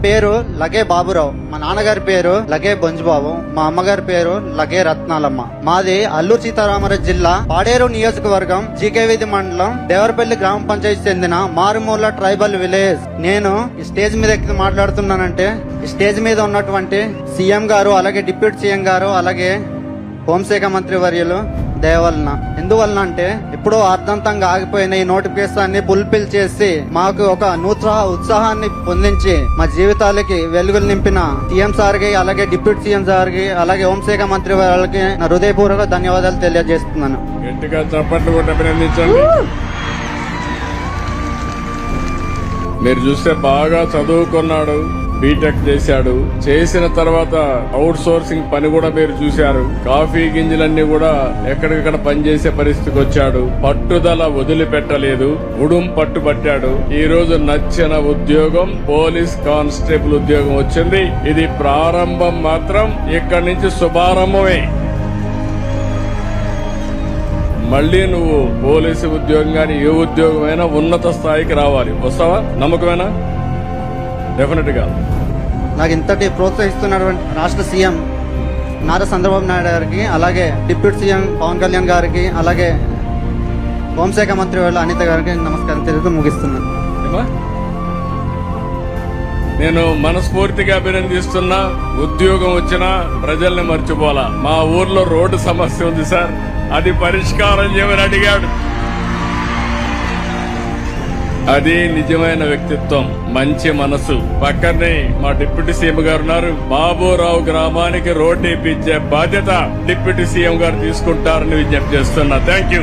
పేరు లగే బాబురావు, మా నాన్నగారి పేరు లగే బొంజుబాబు, మా అమ్మగారి పేరు లగే రత్నాలమ్మ. మాది అల్లూరు సీతారామరాజు జిల్లా పాడేరు నియోజకవర్గం జీకేవీధి మండలం దేవరపల్లి గ్రామ పంచాయతీ చెందిన మారుమూల ట్రైబల్ విలేజ్. నేను ఈ స్టేజ్ మీద ఎక్కి మాట్లాడుతున్నానంటే ఈ స్టేజ్ మీద ఉన్నటువంటి సీఎం గారు, అలాగే డిప్యూటీ సీఎం గారు, అలాగే హోంశాఖ మంత్రి వర్యులు దయవలన. ఎందువలన అంటే ఇప్పుడు అర్థంతంగా ఆగిపోయిన ఈ నోటిఫికేషన్ ఫుల్ఫిల్ చేసి మాకు ఒక నూతన ఉత్సాహాన్ని పొందించి మా జీవితాలకి వెలుగులు నింపిన సీఎం సార్కి, అలాగే డిప్యూటీ సీఎం సార్కి, అలాగే హోంశాఖ మంత్రి వారికి నా హృదయపూర్వక ధన్యవాదాలు తెలియజేస్తున్నాను. గట్టిగా చప్పట్లు కొట్టి అభినందించండి. మీరు చూస్తే బాగా చదువుకున్నాడు, బీటెక్ చేశాడు. చేసిన తర్వాత అవుట్ సోర్సింగ్ పని కూడా మీరు చూశారు. కాఫీ గింజలన్నీ కూడా ఎక్కడికక్కడ పనిచేసే పరిస్థితికి వచ్చాడు. పట్టుదల వదిలిపెట్టలేదు, ఉడుం పట్టుబట్టాడు. ఈ రోజు నచ్చిన ఉద్యోగం పోలీస్ కానిస్టేబుల్ ఉద్యోగం వచ్చింది. ఇది ప్రారంభం మాత్రం, ఇక్కడి నుంచి శుభారంభమే. మళ్ళీ నువ్వు పోలీసు ఉద్యోగం గాని ఏ ఉద్యోగమైనా ఉన్నత స్థాయికి రావాలి. వస్తావా? నమ్మకమేనా? డెఫినెట్ గా. నాకు ఇంతటి ప్రోత్సహిస్తున్నటువంటి రాష్ట్ర సీఎం నారా చంద్రబాబు నాయుడు గారికి, అలాగే డిప్యూటీ సీఎం పవన్ కళ్యాణ్ గారికి, అలాగే హోంశాఖ మంత్రి వాళ్ళ అనిత గారికి నమస్కారం తెలుగుతూ ముగిస్తున్నాను. నేను మనస్ఫూర్తిగా అభినందిస్తున్నా. ఉద్యోగం వచ్చినా ప్రజల్ని మర్చిపోలా. మా ఊర్లో రోడ్డు సమస్య ఉంది సార్, అది పరిష్కారం చేయమని అడిగాడు. అది నిజమైన వ్యక్తిత్వం, మంచి మనసు. పక్కనే మా డిప్యూటీ సీఎం గారు ఉన్నారు. బాబురావు గ్రామానికి రోడ్డు ఇప్పించే బాధ్యత డిప్యూటీ సీఎం గారు తీసుకుంటారని విజ్ఞప్తి చేస్తున్నా. Thank you.